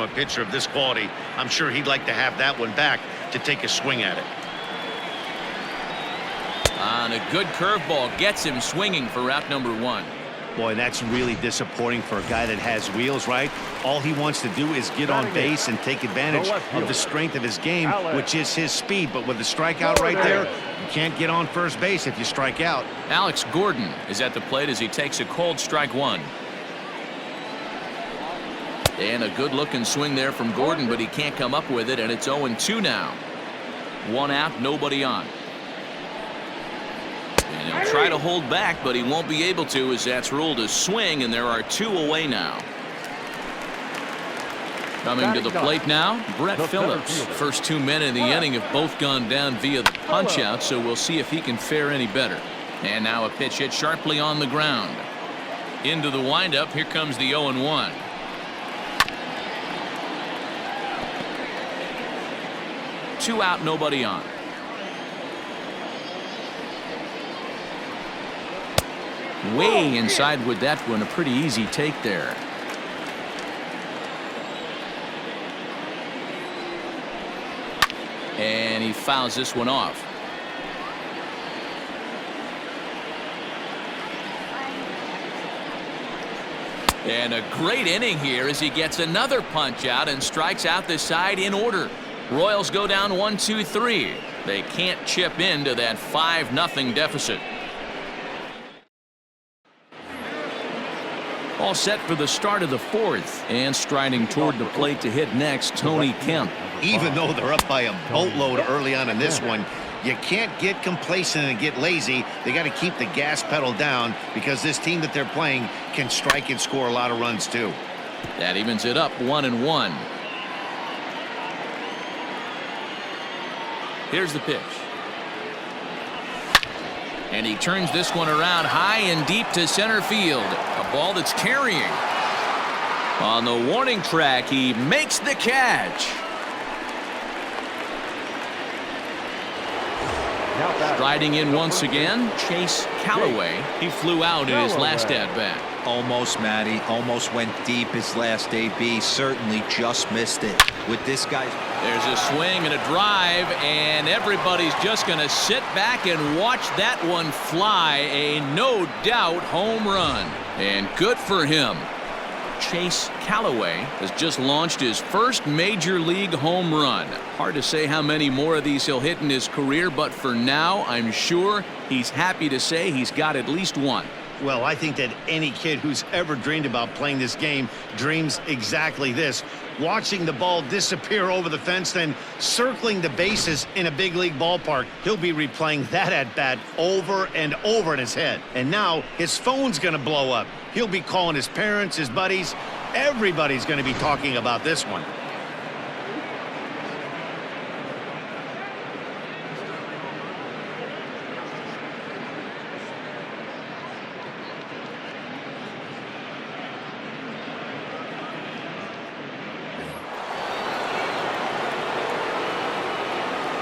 a pitcher of this quality. I'm sure he'd like to have that one back to take a swing at it. On a good curveball gets him swinging for out number 1. Boy, that's really disappointing for a guy that has wheels, right? All he wants to do is get on base and take advantage of the strength of his game, which is his speed. But with the strikeout right there, you can't get on first base if you strike out. Alex Gordon is at the plate as he takes a cold strike 1. And a good-looking swing there from Gordon, but he can't come up with it, and it's 0-2 now. 1 out, nobody on. And he'll try to hold back, but he won't be able to, as that's ruled a swing, and there are 2 away now. Coming to the plate now, Brett Phillips. First 2 men in the inning have both gone down via the punch-out, so we'll see if he can fare any better. And now a pitch hit sharply on the ground. Into the windup, here comes the 0-1. Two out, nobody on. Way inside with that one, a pretty easy take there. And he fouls this one off. And a great inning here as he gets another punch out and strikes out the side in order. Royals go down 1-2-3. They can't chip into that 5-0 deficit. All set for the start of the 4th, and striding toward the plate to hit next, Tony Kemp. Even though they're up by a boatload early on in this one, you can't get complacent and get lazy. They got to keep the gas pedal down because this team that they're playing can strike and score a lot of runs too. That evens it up 1-1. Here's the pitch. And he turns this one around high and deep to center field. A ball that's carrying. On the warning track, he makes the catch. Striding in once again, Chase Callaway. He flew out in his last at-bat. Almost, Matty. Almost went deep his last AB. Certainly just missed it. With this guy. There's a swing and a drive, and everybody's just going to sit back and watch that one fly. A no-doubt home run. And good for him. Chase Callaway has just launched his first major league home run. Hard to say how many more of these he'll hit in his career, but for now, I'm sure he's happy to say he's got at least one. Well, I think that any kid who's ever dreamed about playing this game dreams exactly this. Watching the ball disappear over the fence, then circling the bases in a big league ballpark. He'll be replaying that at-bat over and over in his head. And now his phone's going to blow up. He'll be calling his parents, his buddies. Everybody's going to be talking about this one.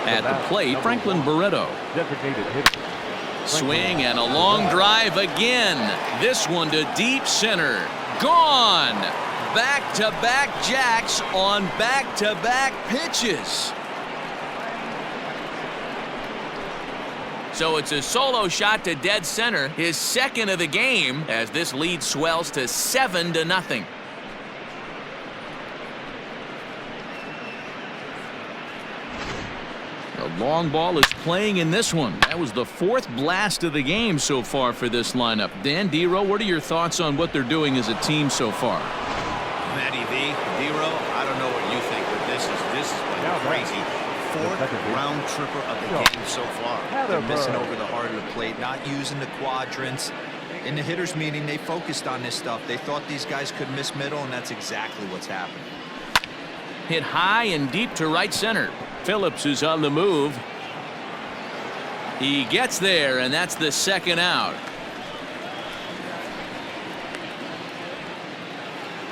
At the plate, Franklin Barreto. Swing and a long drive again. This one to deep center. Gone. Back-to-back jacks on back-to-back pitches. So it's a solo shot to dead center, his second of the game, as this lead swells to 7-0. The long ball is playing in this one. That was the 4th blast of the game so far for this lineup. Dan Dero, what are your thoughts on what they're doing as a team so far? Matty V, Dero, I don't know what you think, but this is like crazy. 4th round tripper of the game so far. They're missing over the heart of the plate, not using the quadrants. In the hitters meeting, they focused on this stuff. They thought these guys could miss middle, and that's exactly what's happening. Hit high and deep to right center. Phillips is on the move. He gets there, and that's the 2nd out.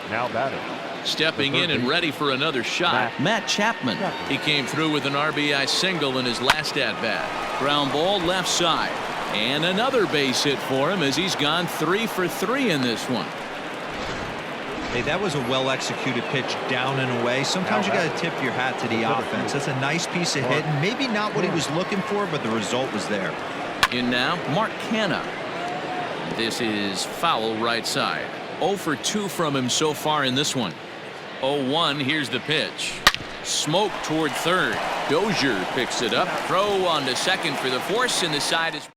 Now batting. Stepping in and ready for another shot, Matt Chapman. He came through with an RBI single in his last at-bat. Ground ball left side. And another base hit for him as he's gone 3 for 3 in this one. Hey, that was a well-executed pitch down and away. Sometimes you got to tip your hat to the offense. That's a nice piece of hitting. Maybe not what he was looking for, but the result was there. In now, Mark Canha. This is foul right side. 0 for 2 from him so far in this one. 0-1, here's the pitch. Smoke toward third. Dozier picks it up. Throw on to second for the force, and the side is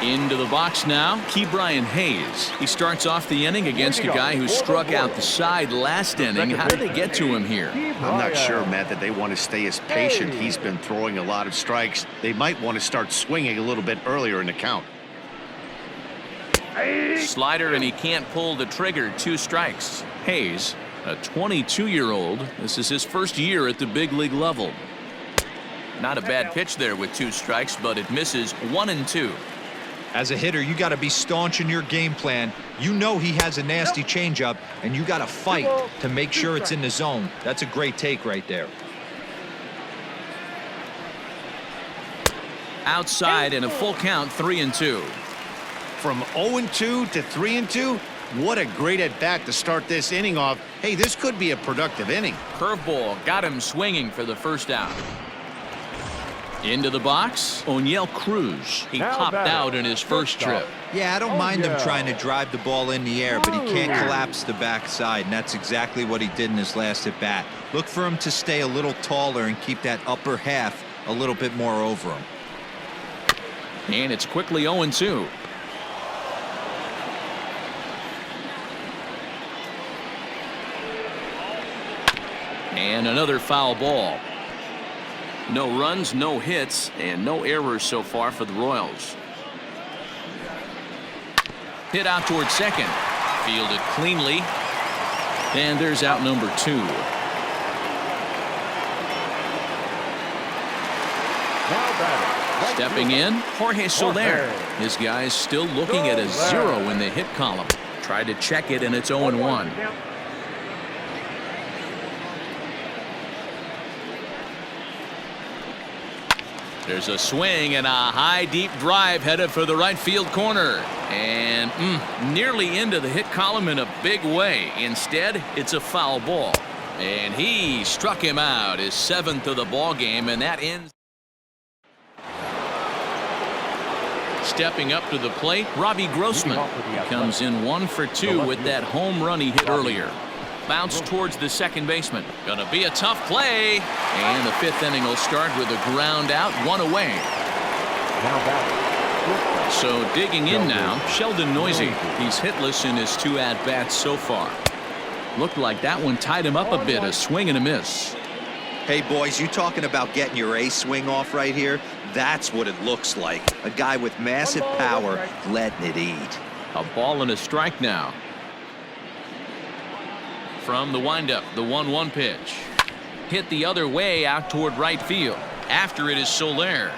into the box now. Ke'Bryan Hayes. He starts off the inning against a guy who struck out the side last inning. How did they get to him here? I'm not sure, Matt, that they want to stay as patient. He's been throwing a lot of strikes. They might want to start swinging a little bit earlier in the count. Slider, and he can't pull the trigger. 2 strikes. Hayes, a 22-year-old. This is his first year at the big league level. Not a bad pitch there with 2 strikes, but it misses 1 and 2. As a hitter, you got to be staunch in your game plan. You know he has a nasty changeup, and you got to fight to make sure it's in the zone. That's a great take right there. Outside and a full count, 3-2. From 0-2 to 3-2, what a great at-bat to start this inning off. Hey, this could be a productive inning. Curveball got him swinging for the first out. Into the box, O'Neill Cruz. He popped out in his first trip. Yeah, I don't mind him trying to drive the ball in the air, but he can't collapse the backside, and that's exactly what he did in his last at-bat. Look for him to stay a little taller and keep that upper half a little bit more over him. And it's quickly 0-2. And another foul ball. No runs, no hits, and no errors so far for the Royals. Hit out towards second. Fielded cleanly. And there's out number 2. Stepping in, Jorge Soler. His guy's still looking at a 0 in the hit column. Tried to check it, and it's 0-1. There's a swing and a high deep drive headed for the right field corner, and nearly into the hit column in a big way. Instead, it's a foul ball, and he struck him out, his 7th of the ball game, and that ends. Stepping up to the plate, Robbie Grossman. He comes in 1 for 2 with that home run he hit earlier. Bounce towards the second baseman. Gonna be a tough play. And the 5th inning will start with a ground out, 1 away. So digging in now, Sheldon Neuse. He's hitless in his 2 at-bats so far. Looked like that one tied him up a bit, a swing and a miss. Hey, boys, you talking about getting your A swing off right here? That's what it looks like. A guy with massive power letting it eat. A ball and a strike now. From the windup, the 1-1 pitch. Hit the other way out toward right field. After it is Soler.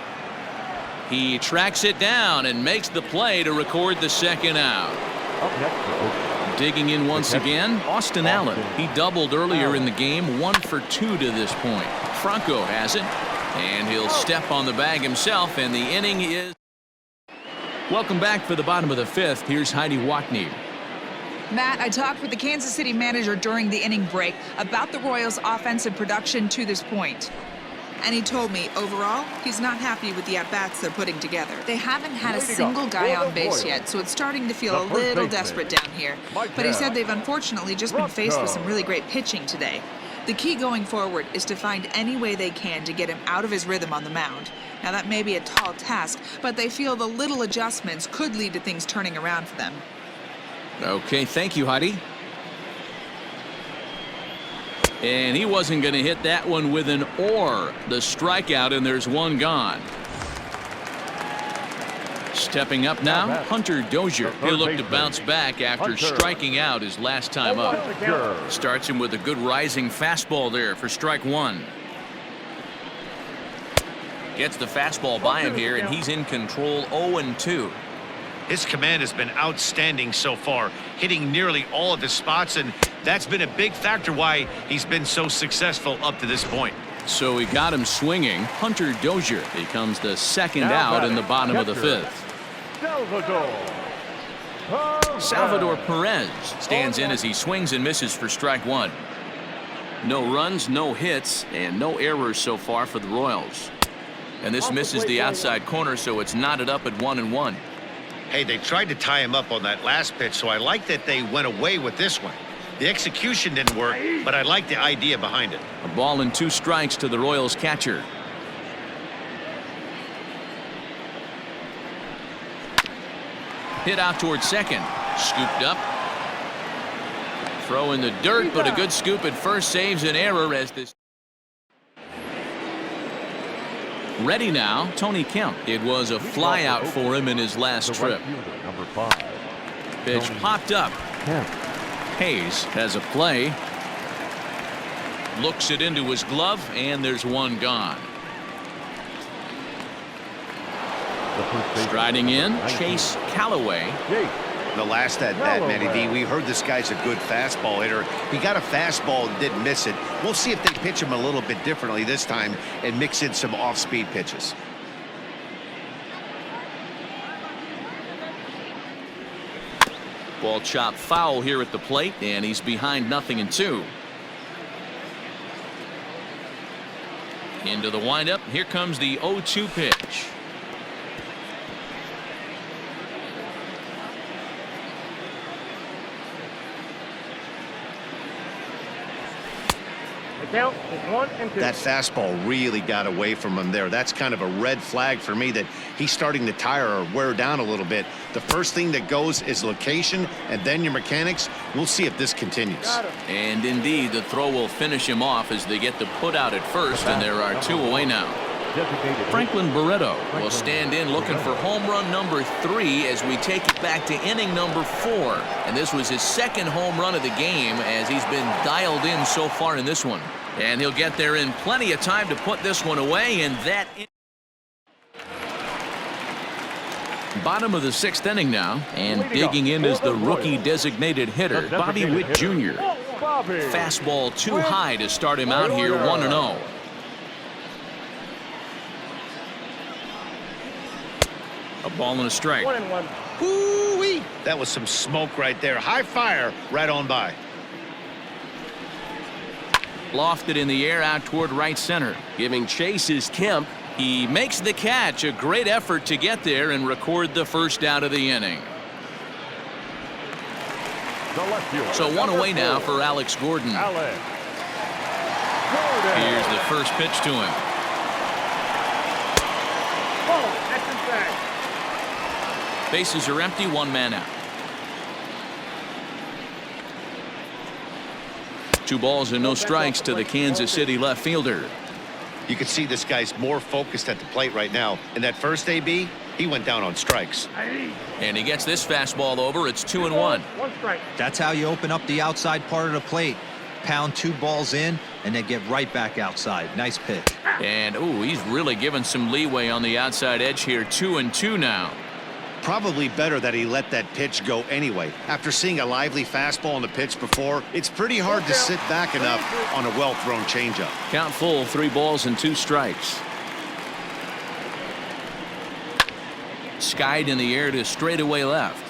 He tracks it down and makes the play to record the 2nd out. Digging in once again, Austin Allen. He doubled earlier in the game, 1 for 2 to this point. Franco has it, and he'll step on the bag himself, and the inning is. Welcome back for the bottom of the 5th. Here's Heidi Watney. Matt, I talked with the Kansas City manager during the inning break about the Royals' offensive production to this point. And he told me, overall, he's not happy with the at-bats they're putting together. They haven't had a single guy on base yet, so it's starting to feel a little desperate down here. But he said they've unfortunately just been faced with some really great pitching today. The key going forward is to find any way they can to get him out of his rhythm on the mound. Now, that may be a tall task, but they feel the little adjustments could lead to things turning around for them. Okay, thank you, Heidi. And he wasn't going to hit that one with an or. The strikeout, and there's 1 gone. Stepping up now, Hunter Dozier. He'll look to bounce back after striking out his last time up. Starts him with a good rising fastball there for strike 1. Gets the fastball by him here, and he's in control. 0-2. His command has been outstanding so far, hitting nearly all of his spots, and that's been a big factor why he's been so successful up to this point. So he got him swinging. Hunter Dozier becomes the 2nd out in the bottom of the 5th. Salvador Perez stands in as he swings and misses for strike one. No runs, no hits, and no errors so far for the Royals. And this misses the outside corner, so it's knotted up at 1-1. Hey, they tried to tie him up on that last pitch, so I like that they went away with this one. The execution didn't work, but I like the idea behind it. A ball and 2 strikes to the Royals catcher. Hit out towards second. Scooped up. Throw in the dirt, but a good scoop at first saves an error as this. Ready now, Tony Kemp. It was a fly out for him in his last trip. Number 5. Pitch popped up. Hayes has a play. Looks it into his glove, and there's one gone. Striding in, Chase Callaway. The last at bat, Manny D, we heard this guy's a good fastball hitter. He got a fastball and didn't miss it. We'll see if they pitch him a little bit differently this time and mix in some off-speed pitches. Ball chopped foul here at the plate, and he's behind 0-2. Into the windup. Here comes the 0-2 pitch. Count is 1-2. That fastball really got away from him there. That's kind of a red flag for me that he's starting to tire or wear down a little bit. The first thing that goes is location and then your mechanics. We'll see if this continues. And indeed, the throw will finish him off as they get the put out at first, and there are 2 away now. Franklin Barreto will stand in looking for home run number 3 as we take it back to inning number 4. And this was his second home run of the game as he's been dialed in so far in this one. And he'll get there in plenty of time to put this one away, and that bottom of the 6th inning now, and digging in is the rookie designated hitter, Bobby Witt Jr. Fastball too high to start him out here, 1-0. A ball and a strike. 1-1. Ooh-wee. That was some smoke right there. High fire right on by. Lofted in the air out toward right center. Giving chase is Kemp. He makes the catch. A great effort to get there and record the first out of the inning. So 1 away now for Alex Gordon. Here's the first pitch to him. Bases are empty, 1 man out. 2 balls and no strikes to the Kansas City left fielder. You can see this guy's more focused at the plate right now. In that first AB, he went down on strikes. And he gets this fastball over. It's 2-1. That's how you open up the outside part of the plate. Pound 2 balls in and then get right back outside. Nice pitch. And ooh, he's really given some leeway on the outside edge here. 2-2 now. Probably better that he let that pitch go anyway. After seeing a lively fastball on the pitch before, it's pretty hard to sit back enough on a well-thrown changeup. Count full, 3 balls and 2 strikes. Skied in the air to straightaway left.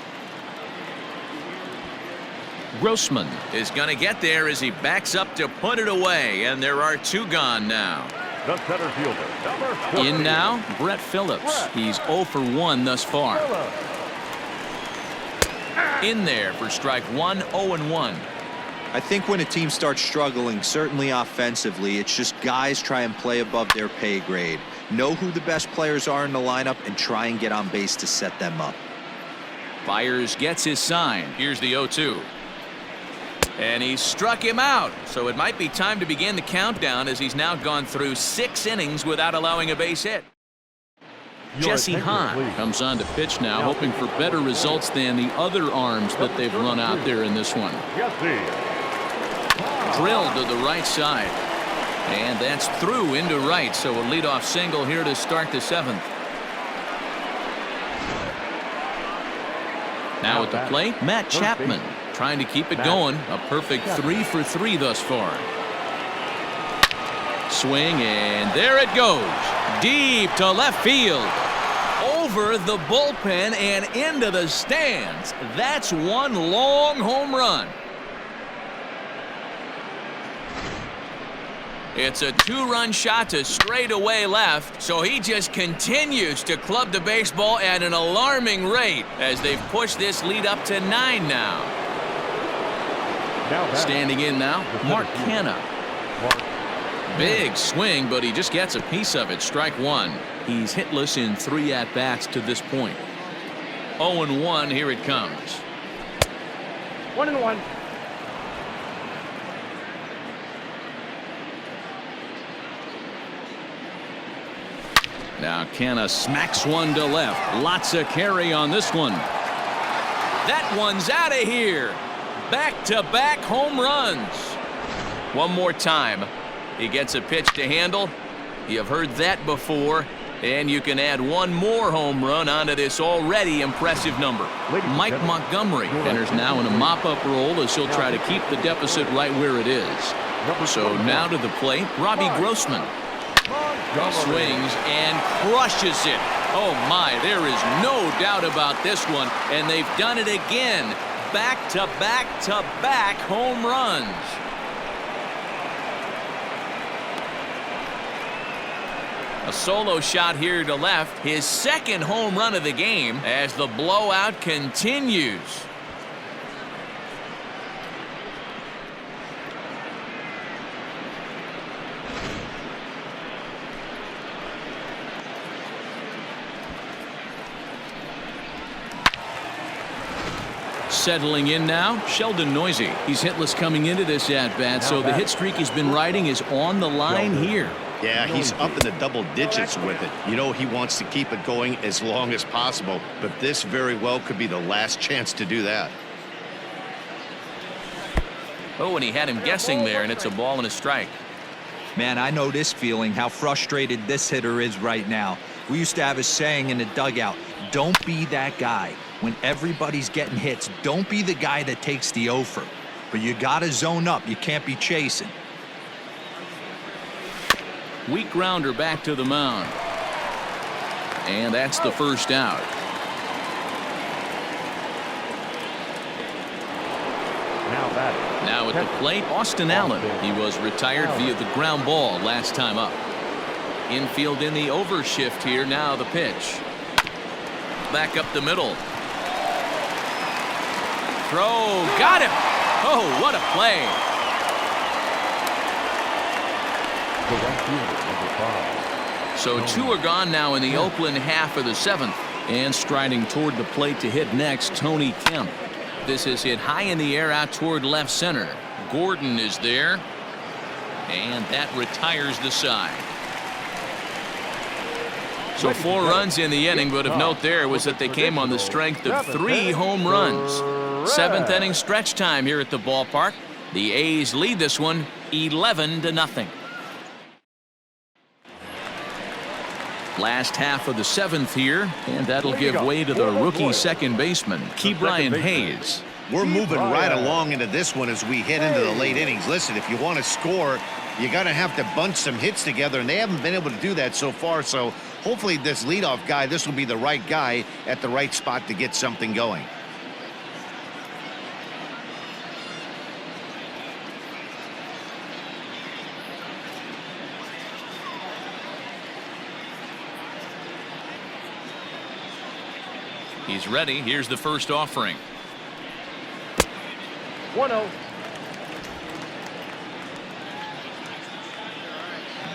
Grossman is going to get there as he backs up to put it away, and there are 2 gone now. The center fielder, number 14. In now, Brett Phillips. He's 0 for 1 thus far. In there for strike 1, 0-1. I think when a team starts struggling, certainly offensively, it's just guys try and play above their pay grade. Know who the best players are in the lineup and try and get on base to set them up. Fiers gets his sign. Here's the 0-2. And he struck him out. So it might be time to begin the countdown as he's now gone through 6 innings without allowing a base hit. Jesse Hahn comes on to pitch now, hoping for better results than the other arms that they've run out there in this one. Drilled to the right side. And that's through into right. So a leadoff single here to start the 7th. Now at the plate, Matt Chapman trying to keep it going. A perfect 3 for 3 thus far. Swing, and there it goes. Deep to left field. over the bullpen and into the stands. That's one long home run. It's a two-run shot to straightaway left, so he just continues to club the baseball at an alarming rate as they've pushed this lead up to 9 now. Standing in now, Mark Canha. Big swing, but he just gets a piece of it. Strike one. He's hitless in 3 at-bats to this point. 0-1, here it comes. 1-1. Now Canha smacks one to left. Lots of carry on this one. That one's out of here. Back-to-back home runs. One more time. He gets a pitch to handle. You've heard that before. And you can add one more home run onto this already impressive number. Mike Montgomery enters now in a mop-up role as he'll try to keep the deficit right where it is. So now to the plate, Robbie Grossman. He swings and crushes it. Oh my, there is no doubt about this one. And they've done it again. Back-to-back-to-back home runs. A solo shot here to left. His second home run of the game as the blowout continues. Settling in now, Sheldon Noise. He's hitless coming into this at-bat, so the hit streak he's been riding is on the line here. Yeah, he's up in the double digits with it. You know, he wants to keep it going as long as possible, but this very well could be the last chance to do that. Oh, and he had him guessing there, and it's a ball and a strike. Man, I know this feeling, how frustrated this hitter is right now. We used to have a saying in the dugout, don't be that guy. When everybody's getting hits, don't be the guy that takes the offer. But you got to zone up. You can't be chasing. Weak grounder back to the mound. And that's the first out. Now at the plate, Austin Allen. He was retired via the ground ball last time up. Infield in the overshift here. Now the pitch. Back up the middle. Throw. Got him. Oh, what a play. So 2 are gone now in the Oakland half of the 7th. And striding toward the plate to hit next, Tony Kemp. This is hit high in the air out toward left center. Gordon is there. And that retires the side. So 4 runs in the inning, but of note there was that they came on the strength of 3 home runs. 7th inning stretch time here at the ballpark. The A's lead this one 11-0. Last half of the 7th here, and that'll give way to the rookie second baseman, Ke'Bryan Hayes. We're moving right along into this one as we head into the late innings. Listen, if you want to score, you got to have to bunch some hits together, and they haven't been able to do that so far. So hopefully this leadoff guy, this will be the right guy at the right spot to get something going. He's ready. Here's the first offering. 1-0.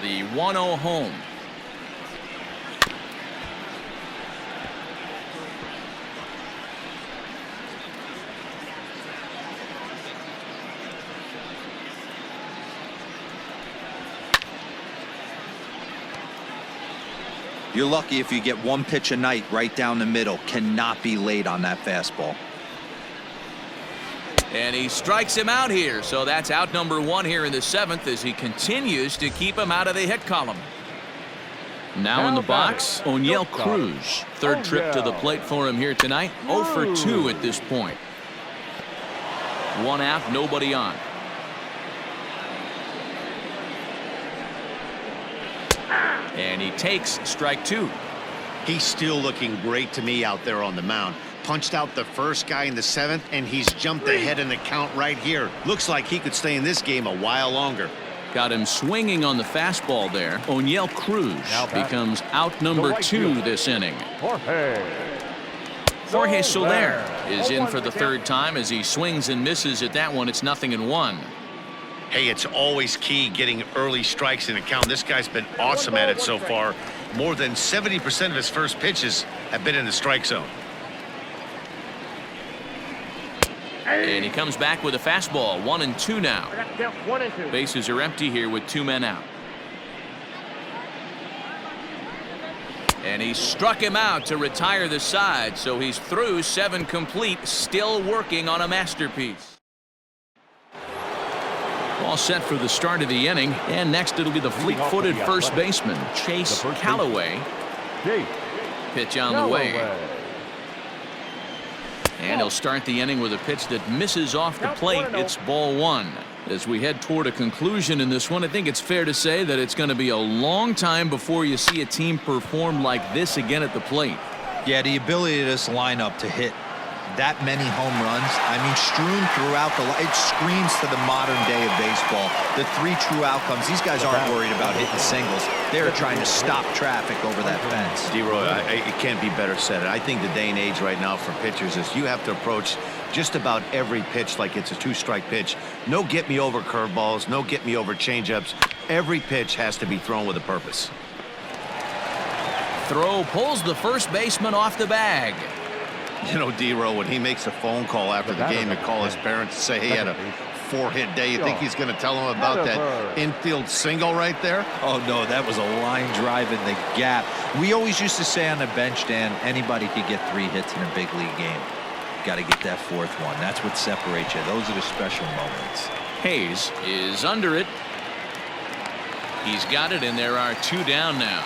The 1-0 home. You're lucky if you get 1 pitch a night right down the middle. Cannot be late on that fastball. And he strikes him out here. So that's out number 1 here in the 7th as he continues to keep him out of the hit column. Now in the box, O'Neill Cruz. 3rd trip to the plate for him here tonight. 0 for 2 at this point. 1 out, nobody on. And he takes strike 2. He's still looking great to me out there on the mound. Punched out the first guy in the 7th, and he's jumped ahead in the count right here. Looks like he could stay in this game a while longer. Got him swinging on the fastball there. Oneil Cruz becomes out number 2 this inning. Jorge Soler is in for the 3rd time as he swings and misses at that one. It's 0-1. Hey, it's always key getting early strikes in a count. This guy's been awesome at it so far. More than 70% of his first pitches have been in the strike zone. And he comes back with a fastball. 1-2 now. 1-2. Bases are empty here with 2 men out. And he struck him out to retire the side, so he's through 7 complete, still working on a masterpiece. All set for the start of the inning, and next it'll be the fleet-footed first baseman, Chase Callaway. Pitch on the way. And he'll start the inning with a pitch that misses off the plate. It's ball 1. As we head toward a conclusion in this one, I think it's fair to say that it's going to be a long time before you see a team perform like this again at the plate. Yeah, the ability of this lineup to hit that many home runs, I mean, strewn throughout it screams to the modern day of baseball. The 3 true outcomes. These guys aren't worried about hitting singles. They're trying to stop traffic over that fence. D-Roy, it can't be better said. I think the day and age right now for pitchers is you have to approach just about every pitch like it's a 2-strike pitch. No get-me-over curveballs, no get-me-over changeups. Every pitch has to be thrown with a purpose. Throw pulls the first baseman off the bag. You know, D-Roy, when he makes a phone call after the game and call his parents to say he had a 4-hit day, you think he's going to tell them about that infield single right there? Oh, no, that was a line drive in the gap. We always used to say on the bench, Dan, anybody could get 3 hits in a big league game. Got to get that 4th one. That's what separates you. Those are the special moments. Hayes is under it. He's got it, and there are 2 down now.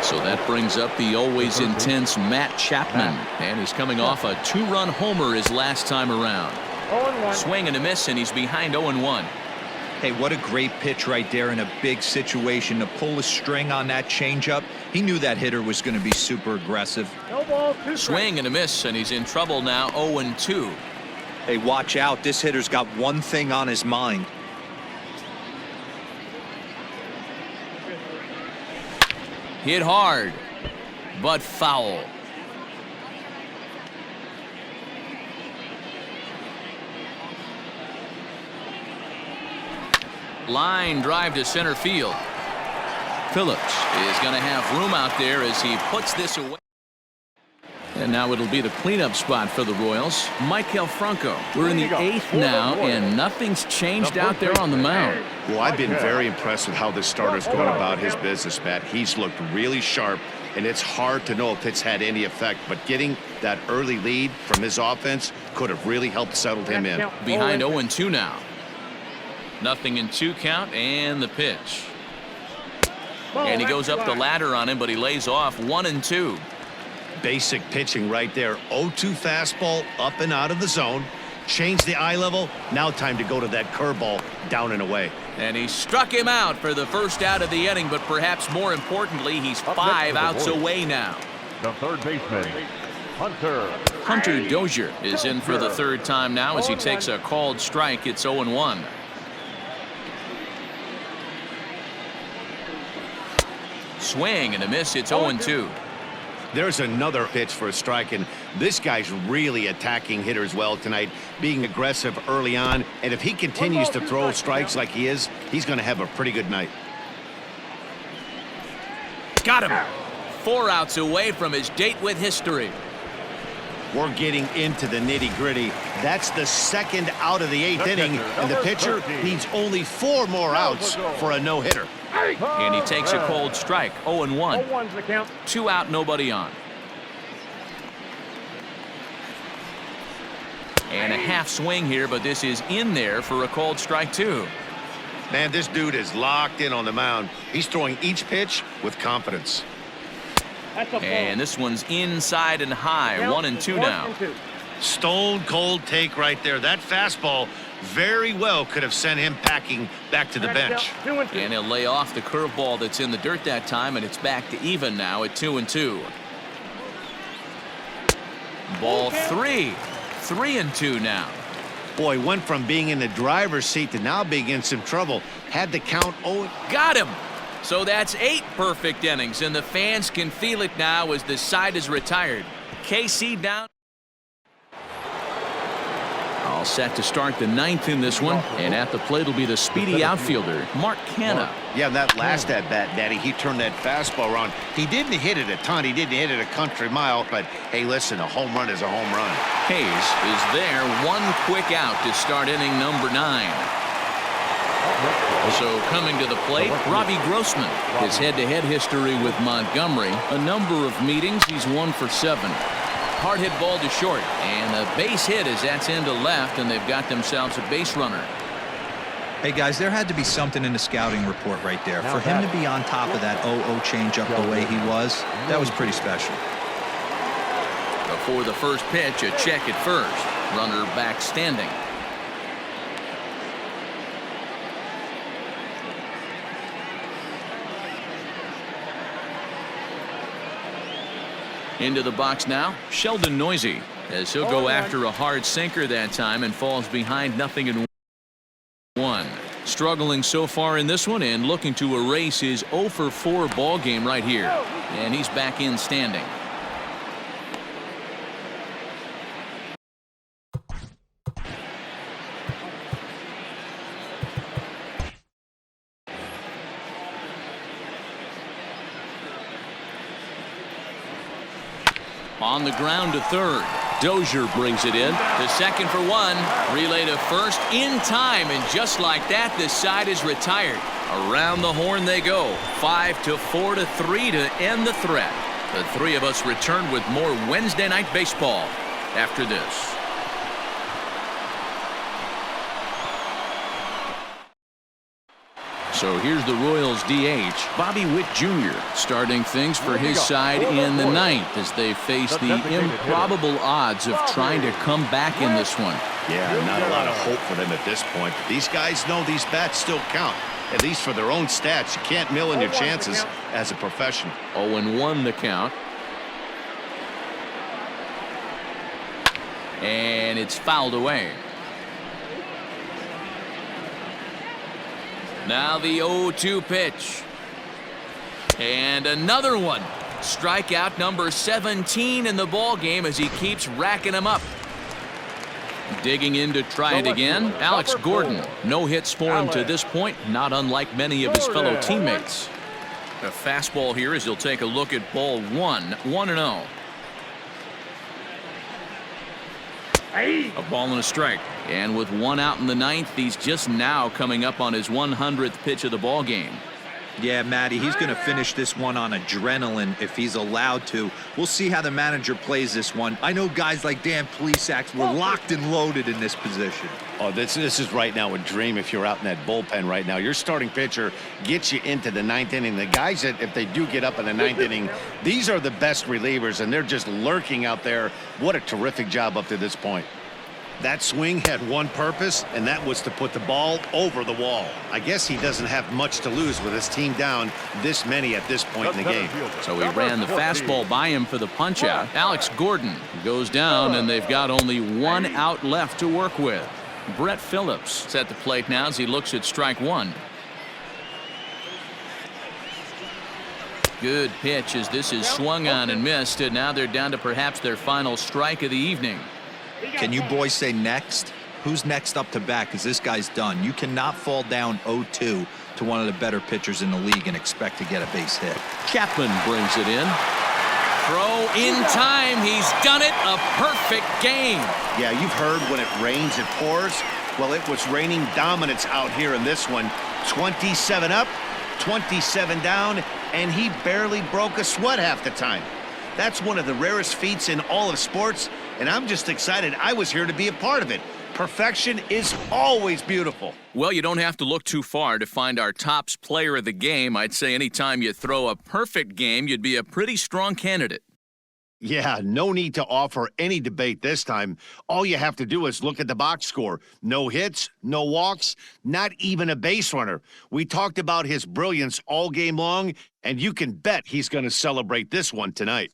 So that brings up the always intense Matt Chapman, and he's coming off a 2-run homer his last time around. 0-1. Swing and a miss, and he's behind 0-1. Hey, what a great pitch right there in a big situation to pull a string on that changeup. He knew that hitter was going to be super aggressive. No ball, 2 Swing and a miss, and he's in trouble now. 0-2. Hey, watch out. This hitter's got one thing on his mind. Hit hard, but foul. Line drive to center field. Phillips is going to have room out there as he puts this away. And now it'll be the cleanup spot for the Royals. Maikel Franco. We're in the 8th now, and nothing's changed out there on the mound. Well, I've been very impressed with how this starter's going about his business, Matt. He's looked really sharp, and it's hard to know if it's had any effect. But getting that early lead from his offense could have really helped settle him in. Behind 0-2 now. 0-2 count, and the pitch. And he goes up the ladder on him, but he lays off. 1-2. Basic pitching right there. 0-2 fastball up and out of the zone. Change the eye level. Now time to go to that curveball down and away. And he struck him out for the first out of the inning, but perhaps more importantly, he's 5 outs away now. The 3rd baseman, Hunter Dozier is in for the 3rd time now as he takes a called strike. It's 0-1. Swing and a miss. It's 0-2. There's another pitch for a strike, and this guy's really attacking hitters well tonight, being aggressive early on, and if he continues to throw strikes like he is, he's going to have a pretty good night. Got him. 4 outs away from his date with history. We're getting into the nitty-gritty. That's the 2nd out of the 8th inning, and the pitcher needs only 4 more outs for a no-hitter. And he takes a cold strike. 0-1. 0-1's the count. 2 out, nobody on. And a half swing here, but this is in there for a called strike 2. Man, this dude is locked in on the mound. He's throwing each pitch with confidence. That's a ball. And this one's inside and high. 1-2 now. 1-2. Stone cold take right there. That fastball very well could have sent him packing back to the bench. 2 and 2. And he'll lay off the curveball that's in the dirt that time, and it's back to even now at 2-2. Ball 3. 3-2 now. Boy, went from being in the driver's seat to now being in some trouble. Had the count. Oh, Got him. So that's 8 perfect innings, and the fans can feel it now as the side is retired. KC down. All set to start the 9th in this one, and at the plate will be the speedy outfielder, Mark Canha. yeah, that last at-bat, Daddy, he turned that fastball around. He didn't hit it a ton. He didn't hit it a country mile, but, hey, listen, a home run is a home run. Hayes is there, 1 quick out to start inning number 9. So coming to the plate, Robbie Grossman. His head-to-head history with Montgomery, a number of meetings, he's 1 for 7. Hard hit ball to short, and a base hit as that's into left, and they've got themselves a base runner. Hey, guys, there had to be something in the scouting report right there. For him to be on top of that 0-0 changeup the way he was, that was pretty special. Before the first pitch, a check at first. Runner back standing. Into the box now, Sheldon Noisy, as he'll go after a hard sinker that time and falls behind 0-1. Struggling so far in this one and looking to erase his 0 for 4 ball game right here. And he's back in standing. On the ground to third. Dozier brings it in to second for 1. Relay to first in time, and just like that, the side is retired. Around the horn they go. 5-4-3 to end the threat. The three of us return with more Wednesday night baseball after this. So here's the Royals DH, Bobby Witt Jr., starting things for his side in the 9th as they face the improbable odds of trying to come back in this one. Yeah, not a lot of hope for them at this point. But these guys know these bats still count, at least for their own stats. You can't mill in your chances as a professional. 0-1 the count. And it's fouled away. Now the 0-2 pitch. And another one. Strikeout number 17 in the ball game as he keeps racking them up. Digging in to try it again, Alex Gordon. No hits for him to this point, not unlike many of his fellow teammates. A fastball here as he'll take a look at ball 1, 1-0. A ball and a strike. And with 1 out in the 9th, he's just now coming up on his 100th pitch of the ball game. Yeah, Matty, he's going to finish this one on adrenaline if he's allowed to. We'll see how the manager plays this one. I know guys like Dan Plesac were locked and loaded in this position. Oh, this is right now a dream if you're out in that bullpen right now. Your starting pitcher gets you into the 9th inning. The guys that, if they do get up in the 9th inning, these are the best relievers, and they're just lurking out there. What a terrific job up to this point. That swing had one purpose, and that was to put the ball over the wall. I guess he doesn't have much to lose with his team down this many at this point in the game. So he ran the fastball by him for the punch out. Alex Gordon goes down, and they've got only 1 out left to work with. Brett Phillips is at the plate now as he looks at strike 1. Good pitch as this is swung on and missed, and now they're down to perhaps their final strike of the evening. Can you boys say next? Who's next up to bat? Because this guy's done. You cannot fall down 0-2 to one of the better pitchers in the league and expect to get a base hit. Chapman brings it in. Throw in time. He's done it. A perfect game. Yeah, you've heard when it rains, it pours. Well, it was raining dominance out here in this one. 27 up, 27 down, and he barely broke a sweat half the time. That's one of the rarest feats in all of sports, and I'm just excited I was here to be a part of it. Perfection is always beautiful. Well, you don't have to look too far to find our tops player of the game. I'd say anytime you throw a perfect game, you'd be a pretty strong candidate. Yeah, no need to offer any debate this time. All you have to do is look at the box score. No hits, no walks, not even a base runner. We talked about his brilliance all game long, and you can bet he's going to celebrate this one tonight.